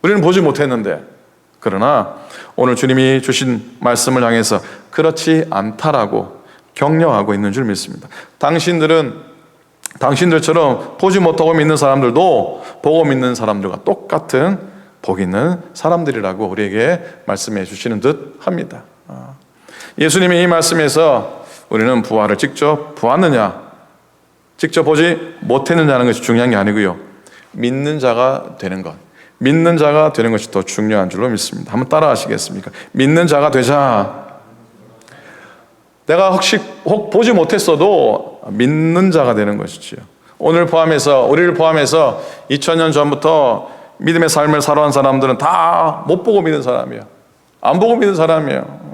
우리는 보지 못했는데. 그러나 오늘 주님이 주신 말씀을 향해서 그렇지 않다라고 격려하고 있는 줄 믿습니다. 당신들처럼 보지 못하고 믿는 사람들도 보고 믿는 사람들과 똑같은 복 있는 사람들이라고 우리에게 말씀해 주시는 듯 합니다. 예수님이 이 말씀에서 우리는 부활을 직접 보았느냐, 직접 보지 못했느냐는 것이 중요한 게 아니고요, 믿는 자가 되는 것, 믿는 자가 되는 것이 더 중요한 줄로 믿습니다. 한번 따라 하시겠습니까? 믿는 자가 되자. 내가 혹 보지 못했어도 믿는 자가 되는 것이지요. 우리를 포함해서 2000년 전부터 믿음의 삶을 살아온 사람들은 다 못 보고 믿는 사람이에요. 안 보고 믿는 사람이에요.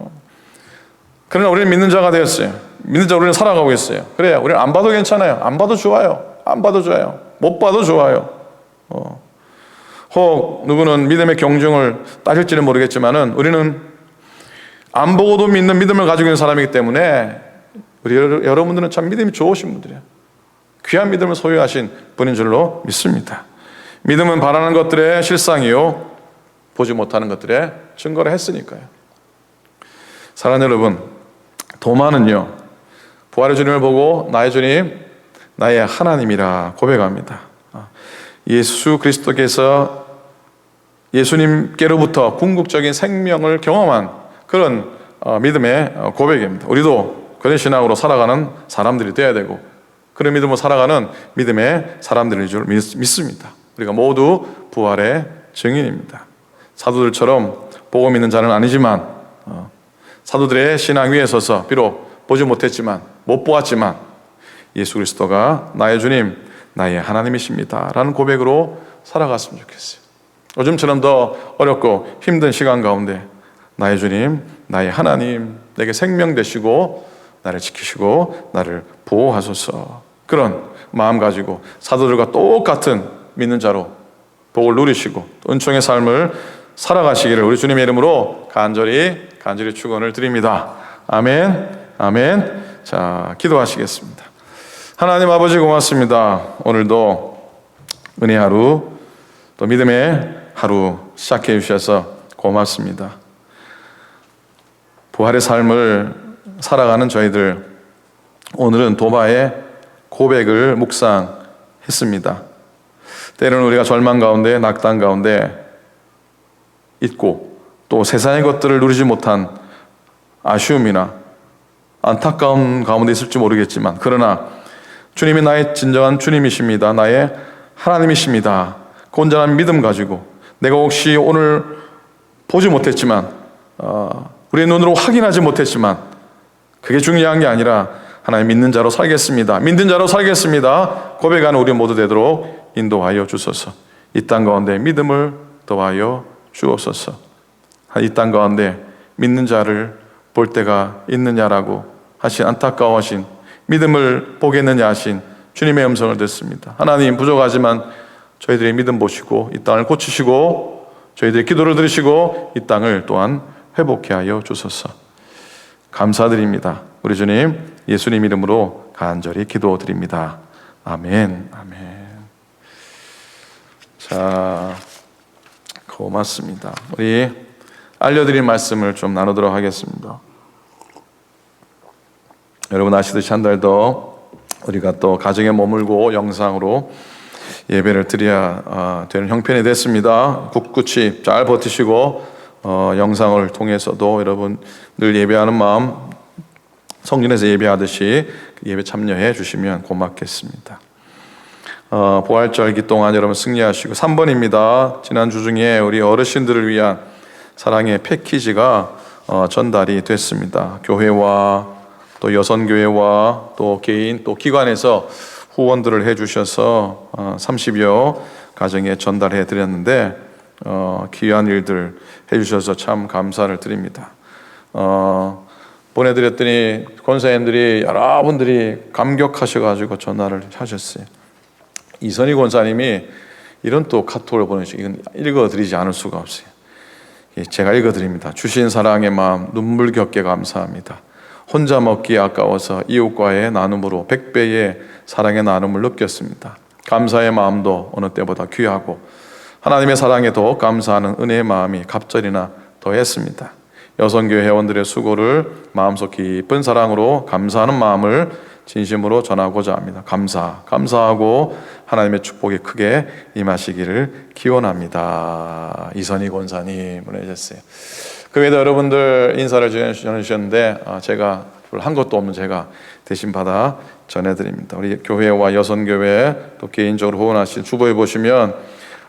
그러나 우리는 믿는 자가 되었어요. 믿는 자로 우리는 살아가고 있어요. 그래요. 우리는 안 봐도 괜찮아요. 안 봐도 좋아요. 안 봐도 좋아요. 못 봐도 좋아요. 혹 누구는 믿음의 경중을 따질지는 모르겠지만은 우리는 안 보고도 믿는 믿음을 가지고 있는 사람이기 때문에 여러분들은 참 믿음이 좋으신 분들이에요. 귀한 믿음을 소유하신 분인 줄로 믿습니다. 믿음은 바라는 것들의 실상이요, 보지 못하는 것들의 증거를 했으니까요. 사랑하는 여러분, 도마는요, 부활의 주님을 보고 나의 주님, 나의 하나님이라 고백합니다. 예수 그리스도께서 예수님께로부터 궁극적인 생명을 경험한 그런 믿음의 고백입니다. 우리도 그런 신앙으로 살아가는 사람들이 되어야 되고, 그런 믿음으로 살아가는 믿음의 사람들인 줄 믿습니다. 우리가 모두 부활의 증인입니다. 사도들처럼 보고 믿는 자는 아니지만, 사도들의 신앙 위에 서서 비록 보지 못했지만, 못 보았지만 예수 그리스도가 나의 주님, 나의 하나님이십니다 라는 고백으로 살아갔으면 좋겠어요. 요즘처럼 더 어렵고 힘든 시간 가운데 나의 주님, 나의 하나님, 내게 생명 되시고 나를 지키시고 나를 보호하소서, 그런 마음 가지고 사도들과 똑같은 믿는 자로 복을 누리시고 은총의 삶을 살아가시기를 우리 주님의 이름으로 간절히 축원을 드립니다. 아멘, 아멘. 자, 기도하시겠습니다. 하나님 아버지 고맙습니다. 오늘도 은혜 하루, 또 믿음의 하루 시작해 주셔서 고맙습니다. 부활의 삶을 살아가는 저희들, 오늘은 도마의 고백을 묵상했습니다. 때로는 우리가 절망 가운데, 낙담 가운데 있고, 또 세상의 것들을 누리지 못한 아쉬움이나 안타까운 가운데 있을지 모르겠지만, 그러나 주님이 나의 진정한 주님이십니다. 나의 하나님이십니다. 그 온전한 믿음 가지고 내가 혹시 오늘 보지 못했지만 우리의 눈으로 확인하지 못했지만 그게 중요한 게 아니라 하나님 믿는 자로 살겠습니다, 믿는 자로 살겠습니다 고백하는 우리 모두 되도록 인도하여 주소서. 이 땅 가운데 믿음을 더하여 주옵소서. 이 땅 가운데 믿는 자를 볼 때가 있느냐라고 하신 안타까워하신 믿음을 보겠느냐 하신 주님의 음성을 듣습니다. 하나님, 부족하지만 저희들의 믿음 보시고 이 땅을 고치시고 저희들의 기도를 들으시고 이 땅을 또한 회복케 하여 주소서. 감사드립니다. 우리 주님 예수님 이름으로 간절히 기도드립니다. 아멘. 아멘. 자, 고맙습니다. 우리 알려드린 말씀을 좀 나누도록 하겠습니다. 여러분 아시듯이 한 달 더 우리가 또 가정에 머물고 영상으로 예배를 드려야 되는 형편이 됐습니다. 굳굳이 잘 버티시고 영상을 통해서도 여러분 늘 예배하는 마음 성전에서 예배하듯이 예배 참여해 주시면 고맙겠습니다. 부활절기 동안 여러분 승리하시고 3번입니다. 지난주 중에 우리 어르신들을 위한 사랑의 패키지가 전달이 됐습니다. 교회와 또 여선교회와 또 개인 또 기관에서 후원들을 해주셔서 30여 가정에 전달해 드렸는데 귀한 일들 해주셔서 참 감사를 드립니다. 보내드렸더니 권사님들이 여러분들이 감격하셔가지고 전화를 하셨어요. 이선희 권사님이 이런 또 카톡을 보내주시고 이건 읽어드리지 않을 수가 없어요. 제가 읽어드립니다. 주신 사랑의 마음 눈물겹게 감사합니다. 혼자 먹기 아까워서 이웃과의 나눔으로 100배의 사랑의 나눔을 느꼈습니다. 감사의 마음도 어느 때보다 귀하고 하나님의 사랑에 더 감사하는 은혜의 마음이 갑절이나 더했습니다. 여성교회 회원들의 수고를 마음속 깊은 사랑으로 감사하는 마음을 진심으로 전하고자 합니다. 감사하고 하나님의 축복이 크게 임하시기를 기원합니다. 이선희 권사님 보내주셨어요. 그 외에도 여러분들 인사를 전해주셨는데 제가 한 것도 없는 제가 대신 받아 전해드립니다. 우리 교회와 여선교회 또 개인적으로 후원하신 주보에 보시면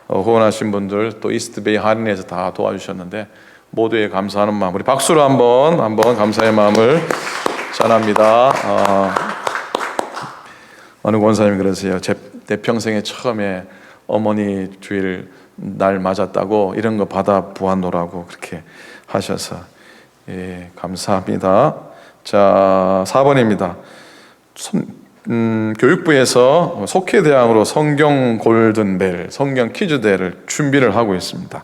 후원하신 분들 또 이스트베이 할인에서 다 도와주셨는데 모두에 감사하는 마음 우리 박수로 한번 감사의 마음을 전합니다. 어느 권사님이 그러세요. 내 평생에 처음에 어머니 주일 날 맞았다고 이런 거 받아 보았노라고 그렇게 하셔서 감사합니다. 자, 4번입니다. 교육부에서 속회대항으로 성경 골든벨, 성경 퀴즈대를 준비를 하고 있습니다.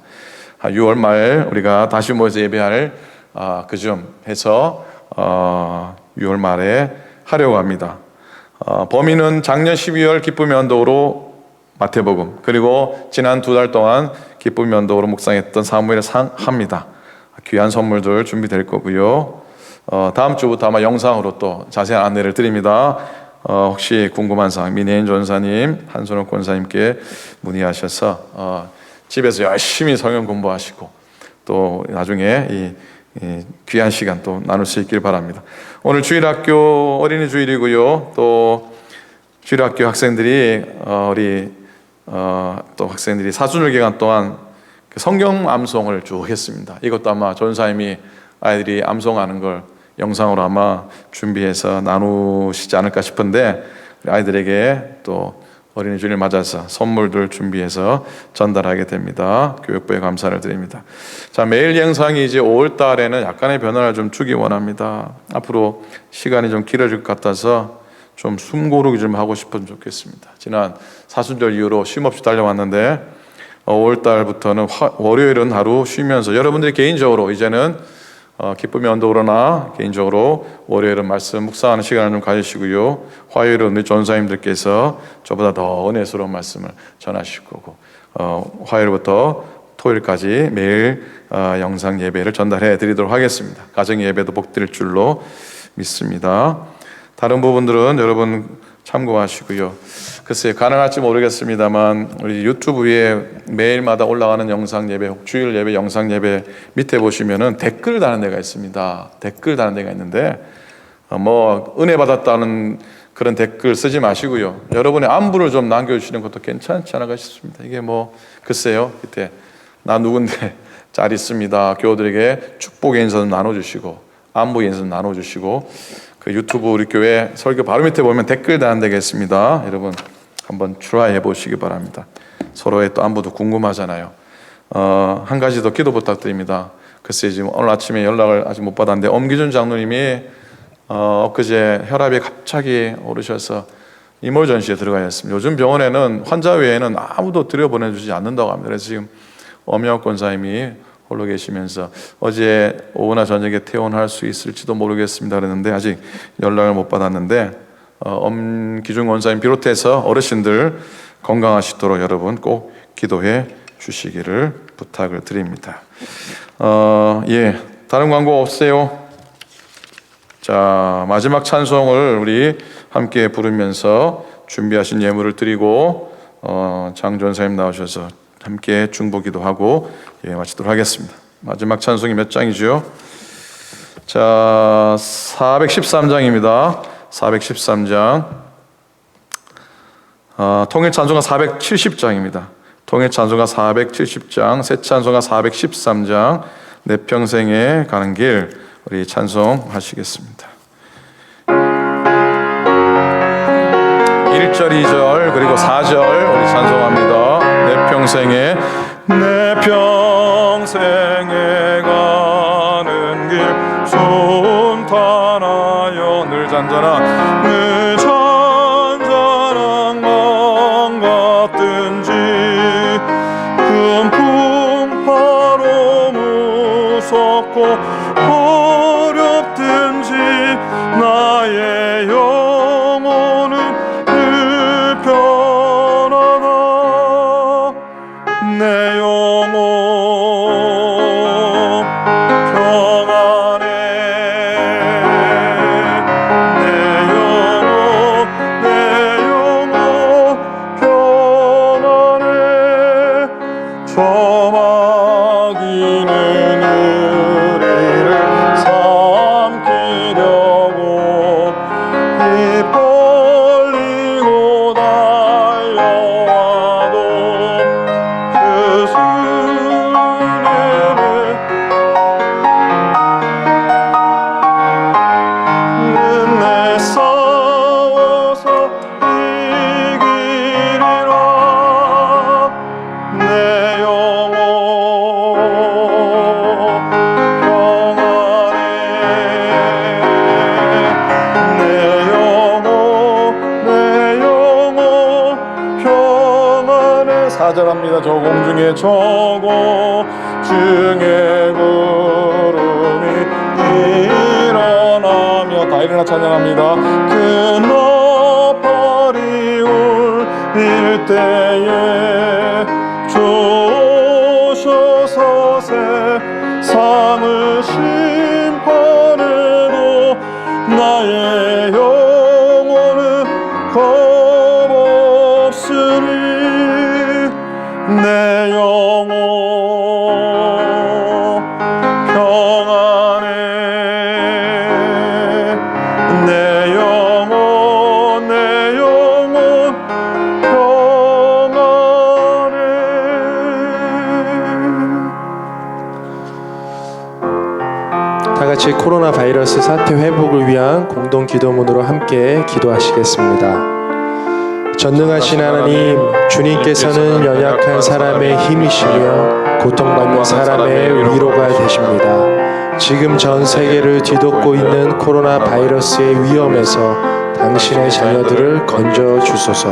6월 말 우리가 다시 모여서 예배할 그쯤 해서 6월 말에 하려고 합니다. 범위는 작년 12월 기쁨의 언덕으로 마태복음 그리고 지난 2달 동안 기쁨의 언덕으로 묵상했던 사무엘을 합니다. 귀한 선물들 준비될 거고요. 다음 주부터 아마 영상으로 또 자세한 안내를 드립니다. 혹시 궁금한 사항 민혜인 전사님, 한선옥 권사님께 문의하셔서 집에서 열심히 성경 공부하시고 또 나중에 이 귀한 시간 또 나눌 수 있길 바랍니다. 오늘 주일학교 어린이 주일이고요. 또 주일학교 학생들이 또 학생들이 사순절 기간 동안 성경 암송을 쭉 했습니다. 이것도 아마 전사님이 아이들이 암송하는 걸 영상으로 아마 준비해서 나누시지 않을까 싶은데 아이들에게 또 어린이 주일 맞아서 선물들 준비해서 전달하게 됩니다. 교육부에 감사를 드립니다. 자, 매일 영상이 이제 5월 달에는 약간의 변화를 좀 주기 원합니다. 앞으로 시간이 좀 길어질 것 같아서 좀 숨고르기 좀 하고 싶으면 좋겠습니다. 지난 사순절 이후로 쉼 없이 달려왔는데 5월 달부터는 월요일은 하루 쉬면서 여러분들이 개인적으로 이제는 기쁨의 언덕으로나 개인적으로 월요일은 말씀 묵상하는 시간을 좀 가지시고요. 화요일은 우리 전사님들께서 저보다 더 은혜스러운 말씀을 전하실 거고 화요일부터 토요일까지 매일 영상 예배를 전달해 드리도록 하겠습니다. 가정 예배도 복드릴 줄로 믿습니다. 다른 부분들은 여러분 참고하시고요. 글쎄요, 가능할지 모르겠습니다만 우리 유튜브에 매일마다 올라가는 영상 예배, 주일 예배, 영상 예배 밑에 보시면은 댓글 다는 데가 있습니다. 댓글 다는 데가 있는데 뭐 은혜 받았다는 그런 댓글 쓰지 마시고요. 여러분의 안부를 좀 남겨주시는 것도 괜찮지 않을까 싶습니다. 이게 뭐 글쎄요, 그때 나 누군데 잘 있습니다. 교우들에게 축복의 인사도 나눠주시고 안부의 인사도 나눠주시고 그 유튜브 우리 교회 설교 바로 밑에 보면 댓글 달아내게 있습니다. 여러분 한번 트라이 해보시기 바랍니다. 서로의 또 안부도 궁금하잖아요. 한 가지 더 기도 부탁드립니다. 글쎄 지금 오늘 아침에 연락을 아직 못 받았는데 엄기준 장로님이 엊그제 혈압이 갑자기 오르셔서 이몰전시에 들어가야 했습니다. 요즘 병원에는 환자 외에는 아무도 들여보내주지 않는다고 합니다. 그래서 지금 엄영학 권사님이 홀로 계시면서 어제 오후나 저녁에 퇴원할 수 있을지도 모르겠습니다 그랬는데 아직 연락을 못 받았는데 엄기준 권사님 비롯해서 어르신들 건강하시도록 여러분 꼭 기도해 주시기를 부탁을 드립니다. 다른 광고 없어요? 자, 마지막 찬송을 우리 함께 부르면서 준비하신 예물을 드리고 장 전사님 나오셔서 함께 중보기도 하고 마치도록 하겠습니다. 마지막 찬송이 몇 장이죠? 자, 413장입니다. 413장. 통일 찬송가 470장입니다. 통일 찬송가 470장, 새 찬송가 413장, 내 평생에 가는 길 우리 찬송하시겠습니다. 1절, 2절 그리고 4절 우리 찬송합니다. 내 평생에 가는 길 순탄하여 늘 잔잔한 강 같든지 큰 풍파로 무섭고 어렵든지 나의 영혼은 늘 편하다. 내 영혼 평안해. 내 영혼 평안해. 저 마귀는 우리를 삼키려고 입 벌리고 달려와도 그 수레는 내 싸워서 이기리라. 내 영혼 평안해. 내 영혼 평안해. 4절합니다. 저공 중에 저공 중에 구름이 일어나며 다 일어나 찬양합니다. 그 나팔이 울릴 때에 주 오셔서 세상을 심판해도 나의 영혼은 겁없으리. 내 영혼 평안해. 내 영혼 평안해. 다 같이 코로나 바이러스 사태 회복을 위한 공동 기도문으로 함께 기도하시겠습니다. 전능하신 하나님, 주님께서는 연약한 사람의 힘이시며 고통받는 사람의 위로가 되십니다. 지금 전 세계를 뒤덮고 있는 코로나 바이러스의 위험에서 당신의 자녀들을 건져 주소서.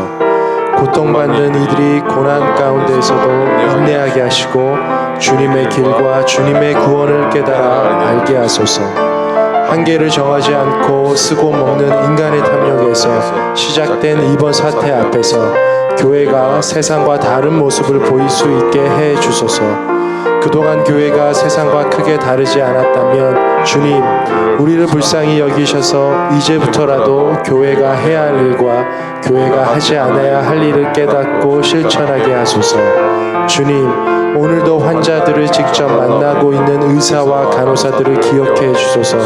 고통받는 이들이 고난 가운데에서도 인내하게 하시고 주님의 길과 주님의 구원을 깨달아 알게 하소서. 한계를 정하지 않고 쓰고 먹는 인간의 탐욕에서 시작된 이번 사태 앞에서 교회가 세상과 다른 모습을 보일 수 있게 해 주소서. 그동안 교회가 세상과 크게 다르지 않았다면 주님, 우리를 불쌍히 여기셔서 이제부터라도 교회가 해야 할 일과 교회가 하지 않아야 할 일을 깨닫고 실천하게 하소서. 주님, 오늘도 환자들을 직접 만나고 있는 의사와 간호사들을 기억해 주소서.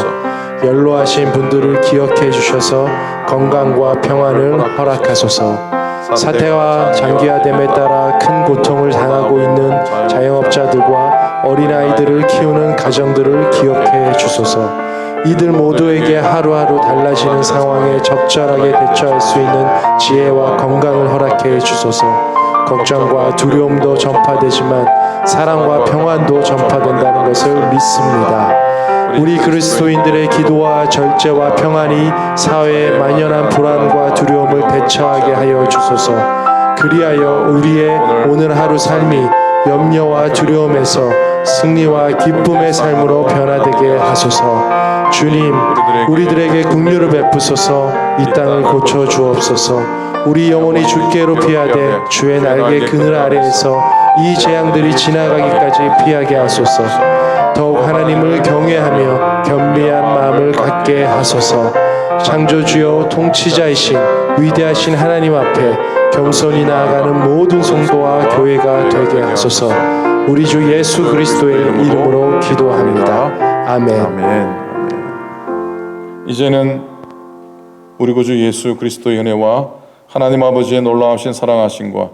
연로하신 분들을 기억해 주셔서 건강과 평안을 허락하소서. 사태와 장기화됨에 따라 큰 고통을 당하고 있는 자영업자들과 어린아이들을 키우는 가정들을 기억해 주소서. 이들 모두에게 하루하루 달라지는 상황에 적절하게 대처할 수 있는 지혜와 건강을 허락해 주소서. 걱정과 두려움도 전파되지만 사랑과 평안도 전파된다는 것을 믿습니다. 우리 그리스도인들의 기도와 절제와 평안이 사회에 만연한 불안과 두려움을 대처하게 하여 주소서. 그리하여 우리의 오늘 하루 삶이 염려와 두려움에서 승리와 기쁨의 삶으로 변화되게 하소서. 주님, 우리들에게 긍휼을 베푸소서. 이 땅을 고쳐 주옵소서. 우리 영혼이 주께로 피하되 주의 날개 그늘 아래에서 이 재앙들이 지나가기까지 피하게 하소서. 더욱 하나님을 경외하며 겸비한 마음을 갖게 하소서. 창조주여 통치자이신 위대하신 하나님 앞에 겸손히 나아가는 모든 성도와 교회가 되게 하소서. 우리 주 예수 그리스도의 이름으로 기도합니다. 아멘. 아멘. 이제는 우리 구주 예수 그리스도의 은혜와 하나님 아버지의 놀라우신 사랑하심과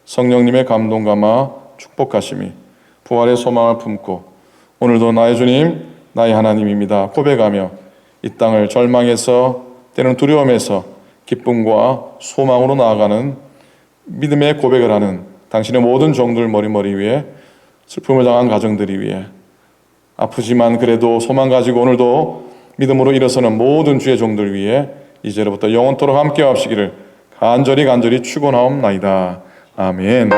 성령님의 감동감화 축복하심이 부활의 소망을 품고 오늘도 나의 주님, 나의 하나님입니다 고백하며 이 땅을 절망에서 때는 두려움에서 기쁨과 소망으로 나아가는 믿음의 고백을 하는 당신의 모든 종들 머리 위에 슬픔을 당한 가정들이 위해 아프지만 그래도 소망 가지고 오늘도 믿음으로 일어서는 모든 주의 종들 위해 이제로부터 영원토록 함께 하시기를 간절히 축원하옵나이다. 아멘.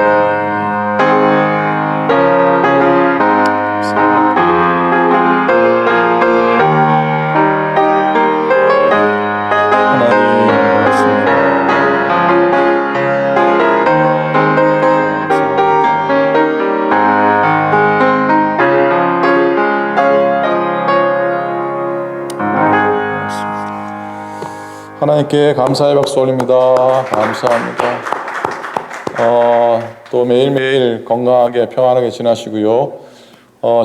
하나님께 감사의 박수 올립니다. 감사합니다. 또 매일매일 건강하게 평안하게 지나시고요.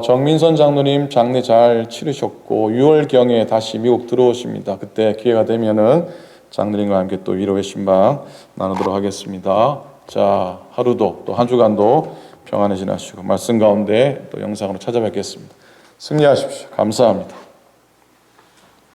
정민선 장로님 장례 잘 치르셨고 6월경에 다시 미국 들어오십니다. 그때 기회가 되면은 장로님과 함께 또 위로의 신방 나누도록 하겠습니다. 자, 하루도 또 한 주간도 평안히 지나시고 말씀 가운데 또 영상으로 찾아뵙겠습니다. 승리하십시오. 감사합니다.